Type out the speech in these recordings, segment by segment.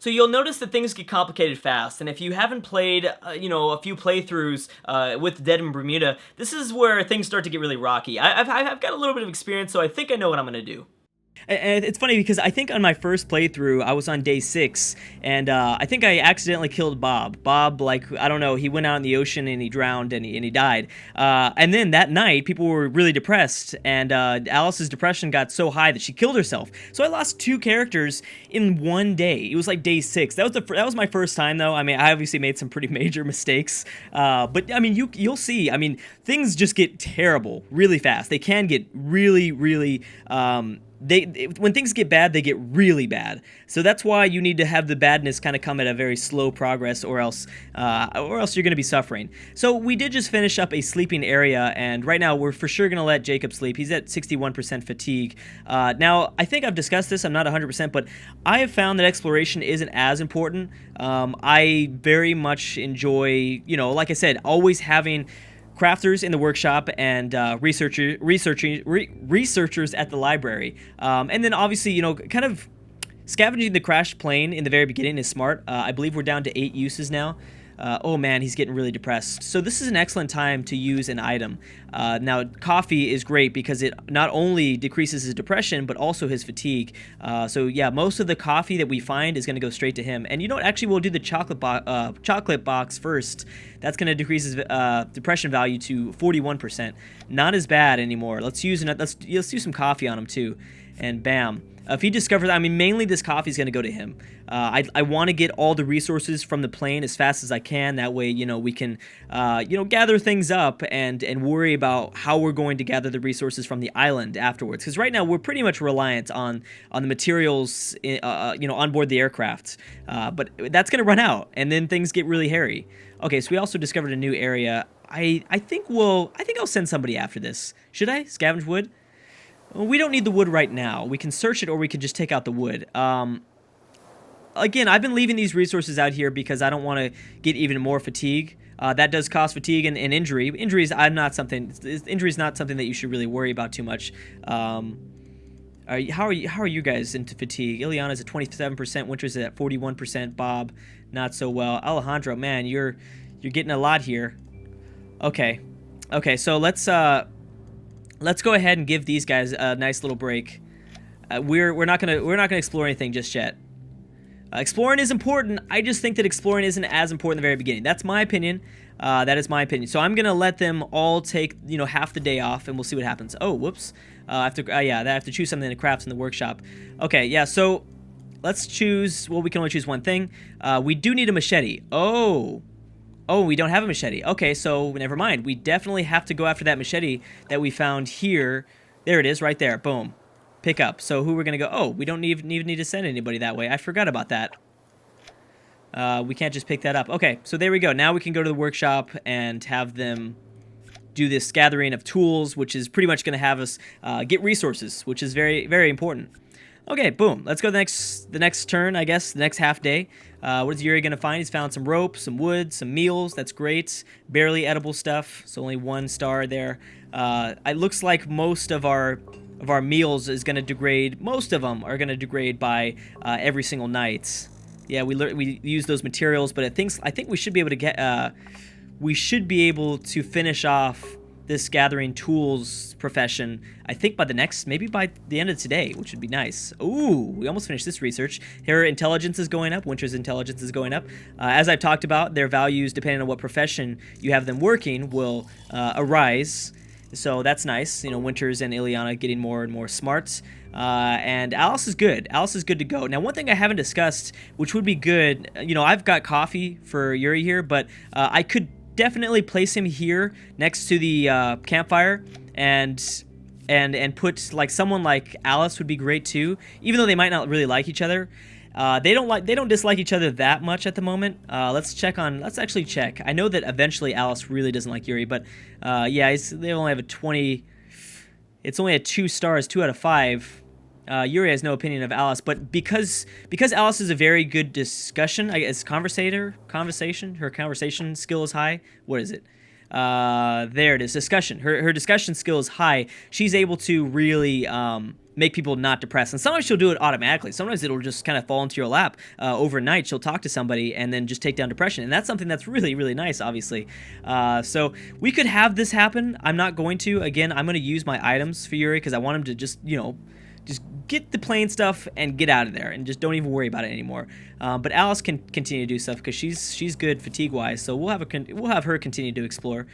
So you'll notice that things get complicated fast, and if you haven't played, a few playthroughs with Dead in Bermuda, this is where things start to get really rocky. I've got a little bit of experience, so I think I know what I'm gonna do. And it's funny because I think on my first playthrough, I was on day 6, and I think I accidentally killed Bob. Bob, like, I don't know, he went out in the ocean and he drowned and he died. And then that night, people were really depressed, and Alice's depression got so high that she killed herself. So I lost 2 characters in one day. It was like day 6. That was my first time, though. I mean, I obviously made some pretty major mistakes, but I mean, you'll see. I mean, things just get terrible really fast. They can get really, really. When things get bad, they get really bad. So that's why you need to have the badness kind of come at a very slow progress, or else you're going to be suffering. So we did just finish up a sleeping area, and right now we're for sure going to let Jacob sleep. He's at 61% fatigue. Now, I think I've discussed this. I'm not 100%, but I have found that exploration isn't as important. I very much enjoy, like I said, always having crafters in the workshop and researchers at the library. And then obviously, kind of scavenging the crashed plane in the very beginning is smart. I believe we're down to 8 uses now. Oh man, he's getting really depressed. So this is an excellent time to use an item. Now, coffee is great because it not only decreases his depression, but also his fatigue. So yeah, most of the coffee that we find is going to go straight to him. And you know what? Actually, we'll do the chocolate box first. That's going to decrease his depression value to 41%. Not as bad anymore. Let's use some coffee on him too. And bam. If he discovers, I mean, mainly this coffee is going to go to him. I want to get all the resources from the plane as fast as I can. That way, we can, gather things up and worry about how we're going to gather the resources from the island afterwards. Because right now we're pretty much reliant on the materials, on board the aircraft. But that's going to run out, and then things get really hairy. Okay, so we also discovered a new area. I think I'll send somebody after this. Should I scavenge wood? We don't need the wood right now. We can search it, or we can just take out the wood. Again, I've been leaving these resources out here because I don't want to get even more fatigue. That does cause fatigue and injury. Injuries not something that you should really worry about too much. How are you guys into fatigue? Ileana's at 27%. Winter's at 41%. Bob, not so well. Alejandro, man, you're getting a lot here. Okay, so let's go ahead and give these guys a nice little break. We're not gonna explore anything just yet. Exploring is important. I just think that exploring isn't as important in the very beginning. That's my opinion. That is my opinion. So I'm gonna let them all take half the day off, and we'll see what happens. Oh, whoops. I have to choose something to craft in the workshop. Okay, yeah. So let's choose. Well, we can only choose one thing. We do need a machete. Oh, we don't have a machete. Okay, so never mind. We definitely have to go after that machete that we found here. There it is, right there. Boom. Pick up. So who we're going to go? Oh, we don't even need to send anybody that way. I forgot about that. We can't just pick that up. Okay, so there we go. Now we can go to the workshop and have them do this gathering of tools, which is pretty much going to have us get resources, which is very, very important. Okay, boom. Let's go the next turn, I guess, the next half day. What is Yuri going to find? He's found some rope, some wood, some meals. That's great. Barely edible stuff, so only 1 star there. It looks like most of our meals is going to degrade. Most of them are going to degrade by every single night. Yeah, we use those materials, but I think we should be able to get. We should be able to finish off this gathering tools profession, I think maybe by the end of today, which would be nice. Ooh, we almost finished this research. Her intelligence is going up. Winter's intelligence is going up. As I've talked about, their values, depending on what profession you have them working, will arise. So that's nice. Winter's and Ileana getting more and more smart. And Alice is good. Alice is good to go. Now, one thing I haven't discussed, which would be good, I've got coffee for Yuri here, but I could definitely place him here next to the campfire, and put someone like Alice would be great too, even though they might not really like each other. They don't dislike each other that much at the moment. Let's actually check. I know that eventually Alice really doesn't like Yuri, but yeah, they only have a 20. It's only a 2 stars, 2 out of 5. Yuri has no opinion of Alice, but because Alice is a very good discussion, I guess, her conversation skill is high. What is it? There it is. Discussion. Her discussion skill is high. She's able to really make people not depressed. And sometimes she'll do it automatically. Sometimes it'll just kind of fall into your lap overnight. She'll talk to somebody and then just take down depression. And that's something that's really, really nice, obviously. So we could have this happen. I'm not going to. Again, I'm going to use my items for Yuri because I want him to just, just get the plain stuff and get out of there and just don't even worry about it anymore. But Alice can continue to do stuff because she's good fatigue-wise, so we'll have her continue to explore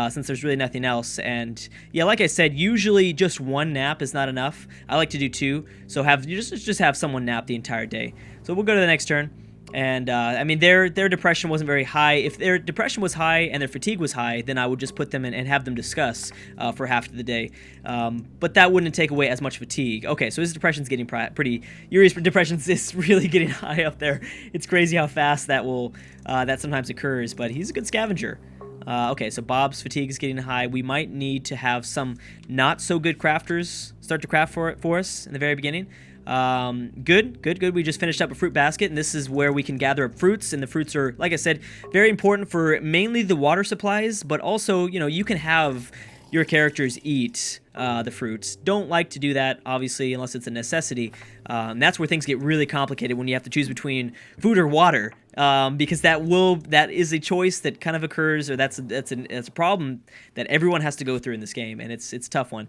since there's really nothing else. And yeah, like I said, usually just one nap is not enough. I like to do two, so just have someone nap the entire day. So we'll go to the next turn. And I mean, their depression wasn't very high. If their depression was high and their fatigue was high, then I would just put them in and have them discuss for half of the day. But that wouldn't take away as much fatigue. Okay, so his depression's getting pretty. Yuri's depression is really getting high up there. It's crazy how fast that sometimes occurs. But he's a good scavenger. Okay, so Bob's fatigue is getting high. We might need to have some not so good crafters start to craft for us in the very beginning. Good. We just finished up a fruit basket, and this is where we can gather up fruits, and the fruits are, like I said, very important for mainly the water supplies, but also, you can have your characters eat the fruits. Don't like to do that, obviously, unless it's a necessity. That's where things get really complicated when you have to choose between food or water, because that is a choice that kind of occurs, or that's a problem that everyone has to go through in this game, and it's a tough one.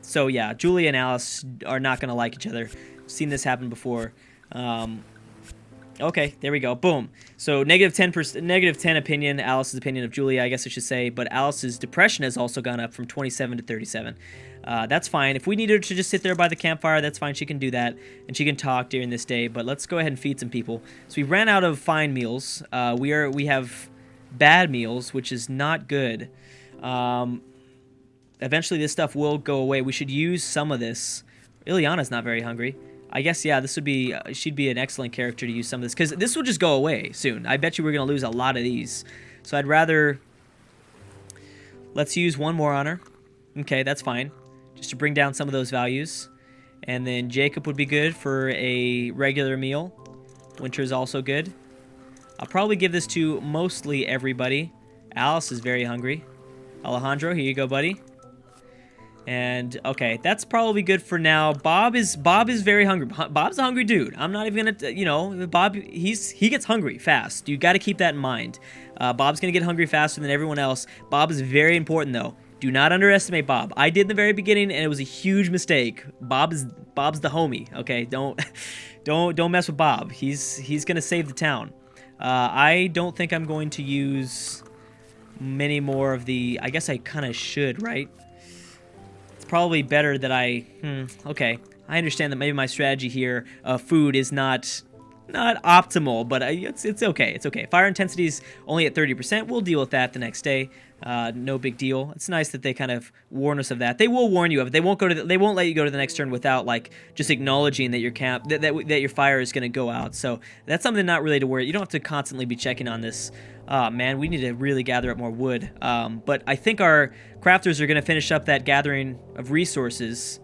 So yeah, Julia and Alice are not going to like each other. Seen this happen before. Okay, there we go. Boom. So -10 opinion, Alice's opinion of Julia, I guess I should say, but Alice's depression has also gone up from 27 to 37. That's fine. If we need her to just sit there by the campfire, that's fine. She can do that, and she can talk during this day, but let's go ahead and feed some people. So we ran out of fine meals. We have bad meals, which is not good. Eventually this stuff will go away. We should use some of this. Ileana's not very hungry. I guess, yeah, she'd be an excellent character to use some of this, because this will just go away soon. I bet you we're going to lose a lot of these. So I'd rather... Let's use one more on her. Okay, that's fine. Just to bring down some of those values. And then Jacob would be good for a regular meal. Winter is also good. I'll probably give this to mostly everybody. Alice is very hungry. Alejandro, here you go, buddy. And okay, that's probably good for now. Bob is very hungry. Bob's a hungry dude. I'm not even gonna, Bob, he gets hungry fast. You got to keep that in mind. Bob's gonna get hungry faster than everyone else. Bob is very important though. Do not underestimate Bob. I did in the very beginning, and it was a huge mistake. Bob's the homie. Okay, don't mess with Bob. He's gonna save the town. I don't think I'm going to use many more of the. I guess I kind of should, right? Probably better that okay, I understand that maybe my strategy here of food is not optimal, but it's okay. It's okay. Fire intensity is only at 30%. We'll deal with that the next day. No big deal. It's nice that they kind of warn us of that. They will warn you of it. They won't let you go to the next turn without just acknowledging that your that your fire is going to go out. So that's something not really to worry. You don't have to constantly be checking on this. Man, we need to really gather up more wood. But I think our crafters are going to finish up that gathering of resources,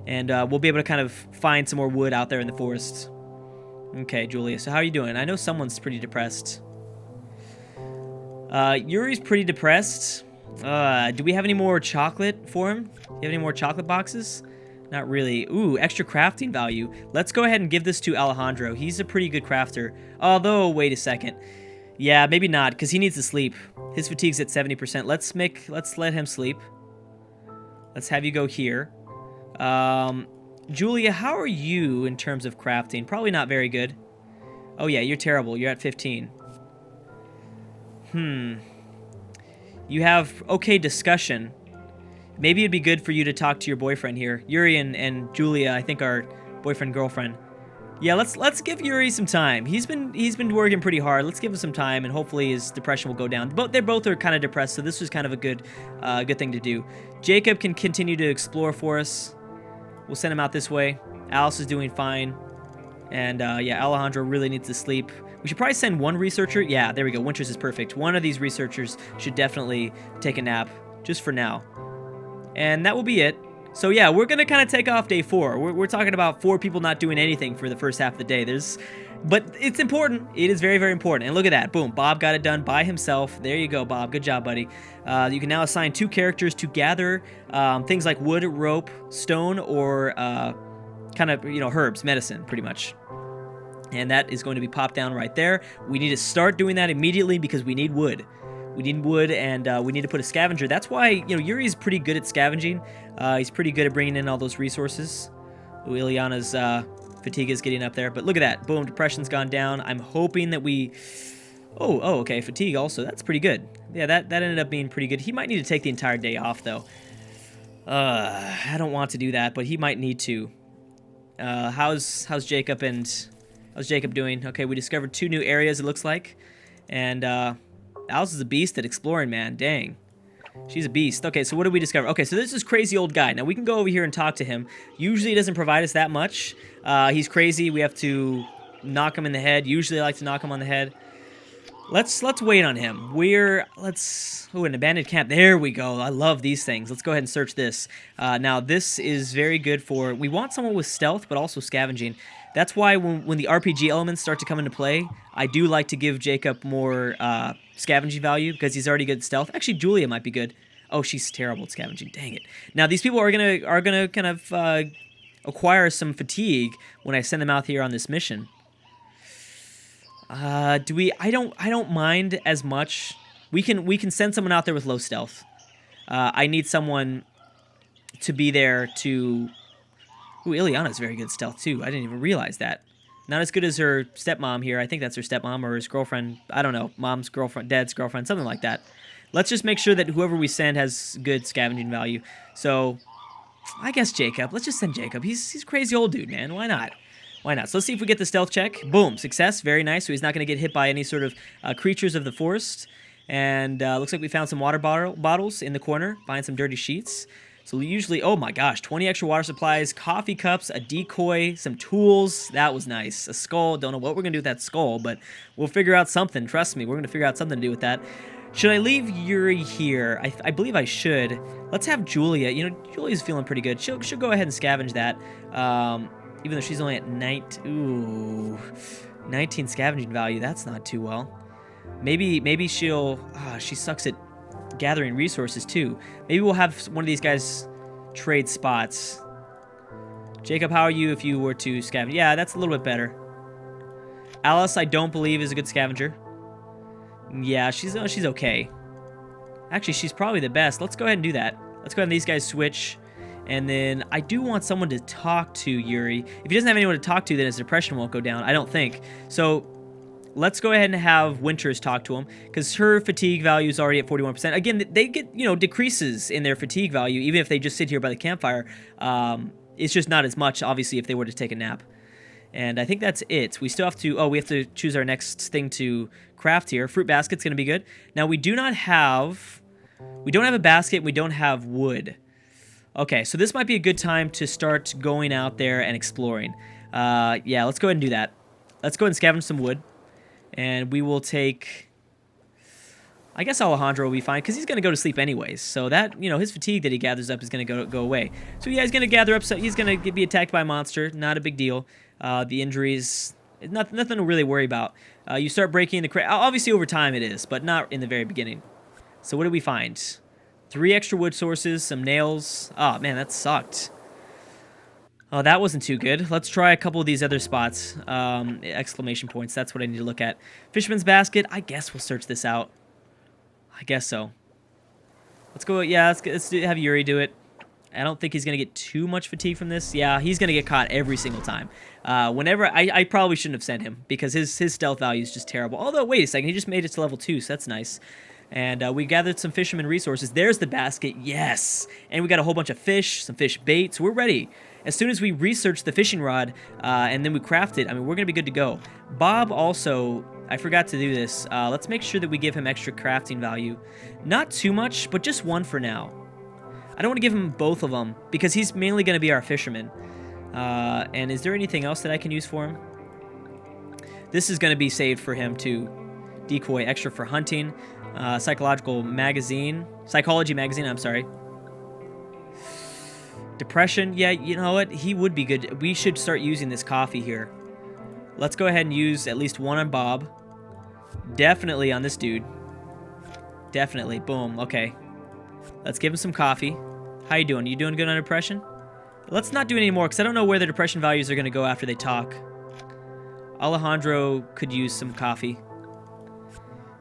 and we'll be able to kind of find some more wood out there in the forest. Okay, Julia, so how are you doing? I know someone's pretty depressed. Yuri's pretty depressed. Do we have any more chocolate for him? Do you have any more chocolate boxes? Not really. Ooh, extra crafting value. Let's go ahead and give this to Alejandro. He's a pretty good crafter. Although, wait a second. Yeah, maybe not, because he needs to sleep. His fatigue's at 70%. Let's let him sleep. Let's have you go here. Julia, how are you in terms of crafting? Probably not very good. Oh yeah, you're terrible. You're at 15. You have okay discussion. Maybe it'd be good for you to talk to your boyfriend here. Yuri and Julia, I think, are boyfriend-girlfriend. Yeah, let's give Yuri some time. He's been working pretty hard. Let's give him some time, and hopefully his depression will go down. But they both are kind of depressed, so this was kind of a good thing to do. Jacob can continue to explore for us. We'll send him out this way. Alice is doing fine, and yeah, Alejandro really needs to sleep. We should probably send one researcher. Yeah, there we go. Winters is perfect. One of these researchers should definitely take a nap, just for now. And that will be it. So yeah, we're gonna kind of take off day 4. We're talking about 4 people not doing anything for the first half of the day. But it's important. It is very, very important. And look at that. Boom. Bob got it done by himself. There you go, Bob. Good job, buddy. You can now assign 2 characters to gather things like wood, rope, stone, or kind of, herbs, medicine, pretty much. And that is going to be popped down right there. We need to start doing that immediately because we need wood. We need wood, and we need to put a scavenger. That's why, Yuri's pretty good at scavenging. He's pretty good at bringing in all those resources. Ooh, Ileana's fatigue is getting up there. But look at that. Boom, depression's gone down. I'm hoping that we... Oh, okay, fatigue also. That's pretty good. Yeah, that ended up being pretty good. He might need to take the entire day off, though. I don't want to do that, but he might need to. How's Jacob and... How's Jacob doing? Okay, we discovered 2 new areas, it looks like. And, Alice is a beast at exploring, man. Dang. She's a beast. Okay, so what did we discover? Okay, so this is crazy old guy. Now, we can go over here and talk to him. Usually, he doesn't provide us that much. He's crazy. We have to knock him in the head. Usually, I like to knock him on the head. Let's wait on him. Oh, an abandoned camp. There we go. I love these things. Let's go ahead and search this. Now, this is very good for... We want someone with stealth, but also scavenging. That's why when the RPG elements start to come into play, I do like to give Jacob more scavenging value because he's already good at stealth. Actually, Julia might be good. Oh, she's terrible at scavenging. Dang it. Now, these people are gonna kind of acquire some fatigue when I send them out here on this mission. I don't mind as much. We can send someone out there with low stealth. I need someone to be there to... Ooh, Ileana's very good at stealth, too. I didn't even realize that. Not as good as her stepmom here. I think that's her stepmom or his girlfriend. I don't know. Mom's girlfriend, dad's girlfriend, something like that. Let's just make sure that whoever we send has good scavenging value. So, I guess Jacob. Let's just send Jacob. He's a crazy old dude, man. Why not? Why not? So let's see if we get the stealth check. Boom. Success. Very nice. So he's not going to get hit by any sort of creatures of the forest. And looks like we found some water bottles in the corner. Find some dirty sheets. So usually, oh my gosh, 20 extra water supplies, coffee cups, a decoy, some tools. That was nice. A skull. Don't know what we're going to do with that skull, but we'll figure out something. Trust me, we're going to figure out something to do with that. Should I leave Yuri here? I believe I should. Let's have Julia. Julia's feeling pretty good. She'll go ahead and scavenge that. Even though she's only at 19 scavenging value. That's not too well. Maybe she'll... she sucks at gathering resources too. Maybe we'll have one of these guys trade spots. Jacob, how are you if you were to scavenge? Yeah, that's a little bit better. Alice, I don't believe is a good scavenger. Yeah, she's okay. Actually, she's probably the best. Let's go ahead and do that. Let's go ahead and these guys switch. And then I do want someone to talk to Yuri. If he doesn't have anyone to talk to, then his depression won't go down. I don't think. So let's go ahead and have Winters talk to him because her fatigue value is already at 41%. Again, they get, decreases in their fatigue value even if they just sit here by the campfire. It's just not as much, obviously, if they were to take a nap. And I think that's it. We still have to... Oh, we have to choose our next thing to craft here. Fruit basket's going to be good. Now, we don't have a basket. And we don't have wood. Okay, so this might be a good time to start going out there and exploring. Yeah, let's go ahead and do that. Let's go ahead and scavenge some wood. And we will take... I guess Alejandro will be fine, because he's going to go to sleep anyways. So that, his fatigue that he gathers up is going to go away. So yeah, he's going to gather up, so he's going to be attacked by a monster. Not a big deal. The injuries, nothing to really worry about. You start breaking the crate. Obviously over time it is, but not in the very beginning. So what did we find? 3 extra wood sources, some nails. Oh, man, that sucked. Oh, that wasn't too good. Let's try a couple of these other spots. Exclamation points, that's what I need to look at. Fisherman's basket, I guess we'll search this out. I guess so. Let's go, yeah, let's have Yuri do it. I don't think he's going to get too much fatigue from this. Yeah, he's going to get caught every single time. Whenever, I probably shouldn't have sent him because his stealth value is just terrible. Although, wait a second, he just made it to level 2, so that's nice. And we gathered some fisherman resources. There's the basket, yes! And we got a whole bunch of fish, some fish baits. We're ready. As soon as we research the fishing rod and then we craft it, I mean, we're going to be good to go. Bob also, I forgot to do this. Let's make sure that we give him extra crafting value. Not too much, but just 1 for now. I don't want to give him both of them because he's mainly going to be our fisherman. And is there anything else that I can use for him? This is going to be saved for him too. Decoy, extra for hunting. Psychology magazine, I'm sorry. Depression, yeah, you know what? He would be good. We should start using this coffee here. Let's go ahead and use at least one on Bob. Definitely on this dude. Definitely. Boom. Okay. Let's give him some coffee. How you doing? You doing good on depression? Let's not do it anymore, because I don't know where the depression values are going to go after they talk. Alejandro could use some coffee.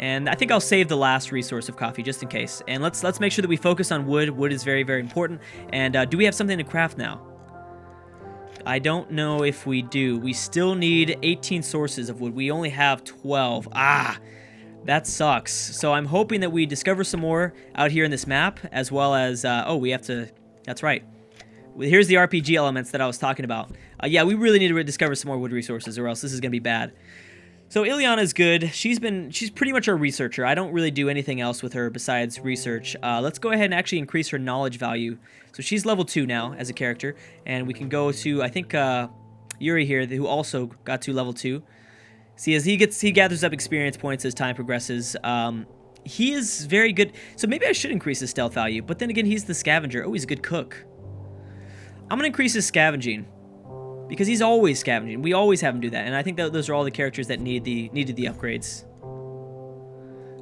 And I think I'll save the last resource of coffee just in case. And let's make sure that we focus on wood. Wood is very, very important. And do we have something to craft now? I don't know if we do. We still need 18 sources of wood. We only have 12. Ah, that sucks. So I'm hoping that we discover some more out here in this map, as well as... oh, we have to... That's right. Here's the RPG elements that I was talking about. Yeah, we really need to discover some more wood resources, or else this is going to be bad. So Ileana's good. She's pretty much our researcher. I don't really do anything else with her besides research. Let's go ahead and actually increase her knowledge value. So she's level 2 now as a character, and we can go to, I think, Yuri here, who also got to level 2. See, as he gathers up experience points as time progresses. He is very good. So maybe I should increase his stealth value, but then again, he's the scavenger. Oh, he's a good cook. I'm gonna increase his scavenging, because he's always scavenging. We always have him do that, and I think that those are all the characters that needed the upgrades.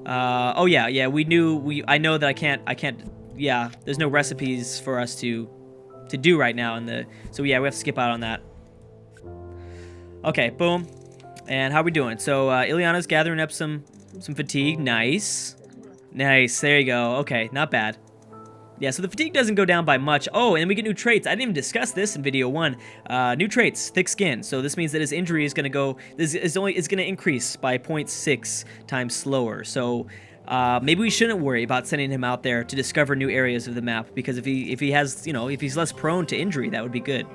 Oh yeah, I know that I can't. Yeah, there's no recipes for us to do right now so yeah, we have to skip out on that. Okay, boom. And how we doing? So Ileana's gathering up some fatigue. Nice. There you go. Okay, not bad. Yeah, so the fatigue doesn't go down by much. Oh, and we get new traits. I didn't even discuss this in video 1. New traits, thick skin. So this means that his injury is going to go... It's going to increase by 0.6 times slower. So maybe we shouldn't worry about sending him out there to discover new areas of the map, because if he has, if he's less prone to injury, that would be good.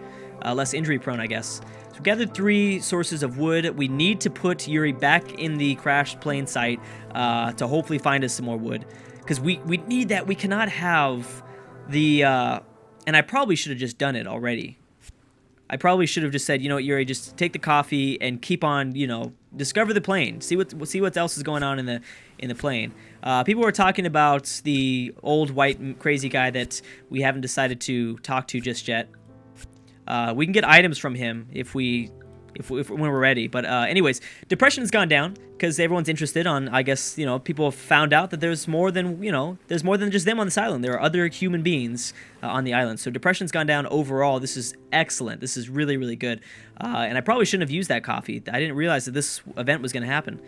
Less injury prone, I guess. So we gathered 3 sources of wood. We need to put Yuri back in the crashed plane site to hopefully find us some more wood. Because we need that. We cannot have the... and I probably should have just done it already. I probably should have just said, you know what, Yuri, just take the coffee and keep on, discover the plane. See what else is going on in the plane. People were talking about the old white crazy guy that we haven't decided to talk to just yet. We can get items from him when we're ready. But anyways, depression has gone down because everyone's interested on, I guess, people have found out that there's more than, there's more than just them on this island. There are other human beings on the island. So depression's gone down overall. This is excellent. This is really, really good. And I probably shouldn't have used that coffee. I didn't realize that this event was going to happen.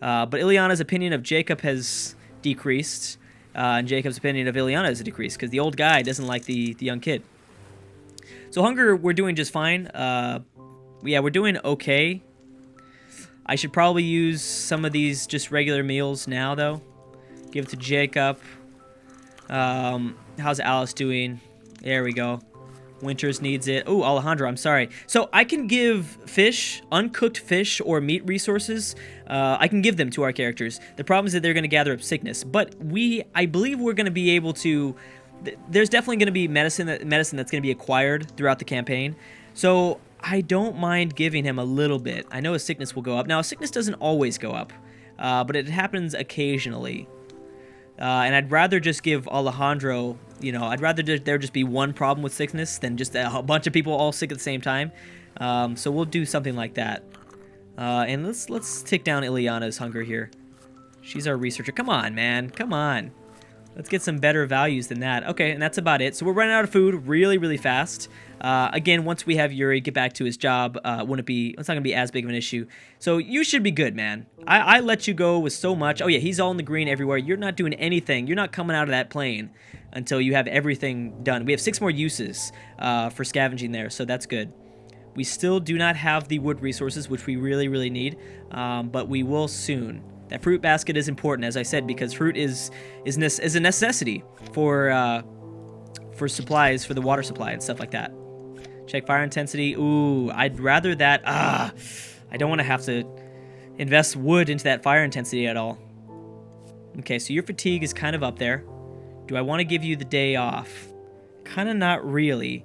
But Ileana's opinion of Jacob has decreased. And Jacob's opinion of Ileana has decreased because the old guy doesn't like the young kid. So hunger, we're doing just fine. Yeah, we're doing okay. I should probably use some of these just regular meals now, though. Give it to Jacob. How's Alice doing? There we go. Winters needs it. Oh, Alejandro, I'm sorry. So I can give fish, uncooked fish or meat resources. I can give them to our characters. The problem is that they're going to gather up sickness. But I believe we're going to be able to... There's definitely going to be medicine that's going to be acquired throughout the campaign. So I don't mind giving him a little bit. I know his sickness will go up. Now, his sickness doesn't always go up, but it happens occasionally. And I'd rather just give Alejandro, I'd rather there just be one problem with sickness than just a bunch of people all sick at the same time. So we'll do something like that. And let's take down Ileana's hunger here. She's our researcher. Come on, man. Come on. Let's get some better values than that. Okay, and that's about it. So we're running out of food really, really fast. Again, once we have Yuri get back to his job, it's not going to be as big of an issue. So you should be good, man. I let you go with so much. Oh, yeah, he's all in the green everywhere. You're not doing anything. You're not coming out of that plane until you have everything done. We have 6 more uses for scavenging there, so that's good. We still do not have the wood resources, which we really, really need, but we will soon. That fruit basket is important, as I said, because fruit is a necessity for supplies, for the water supply and stuff like that. Check fire intensity. Ooh, I'd rather that. I don't want to have to invest wood into that fire intensity at all. Okay, so your fatigue is kind of up there. Do I want to give you the day off? Kind of not really.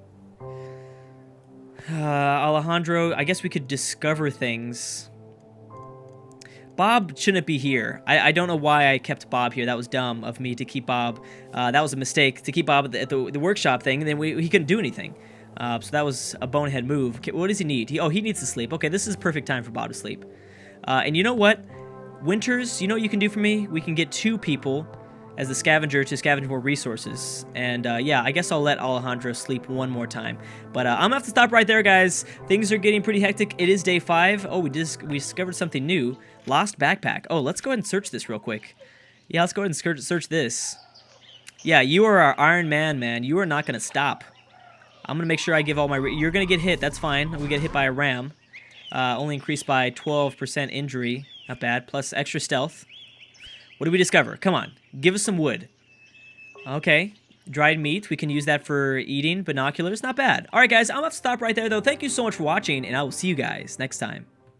Alejandro, I guess we could discover things. Bob shouldn't be here. I don't know why I kept Bob here. That was dumb of me to keep Bob. That was a mistake to keep Bob at the workshop thing, and then he couldn't do anything. So that was a bonehead move. Okay, what does he need? He needs to sleep. Okay, this is perfect time for Bob to sleep. And you know what? Winters, you know what you can do for me? We can get 2 people as the scavenger to scavenge more resources. And yeah, I guess I'll let Alejandro sleep one more time. But I'm gonna have to stop right there, guys. Things are getting pretty hectic. It is day 5. Oh, we discovered something new. Lost backpack. Oh, let's go ahead and search this real quick. Yeah, let's go ahead and search this. Yeah, you are our Iron Man, man. You are not gonna stop. I'm gonna make sure I give all my... You're gonna get hit. That's fine. We get hit by a ram. Only increased by 12% injury. Not bad. Plus extra stealth. What do we discover? Come on. Give us some wood. Okay. Dried meat. We can use that for eating. Binoculars. Not bad. Alright, guys. I'm going to have to stop right there, though. Thank you so much for watching, and I will see you guys next time.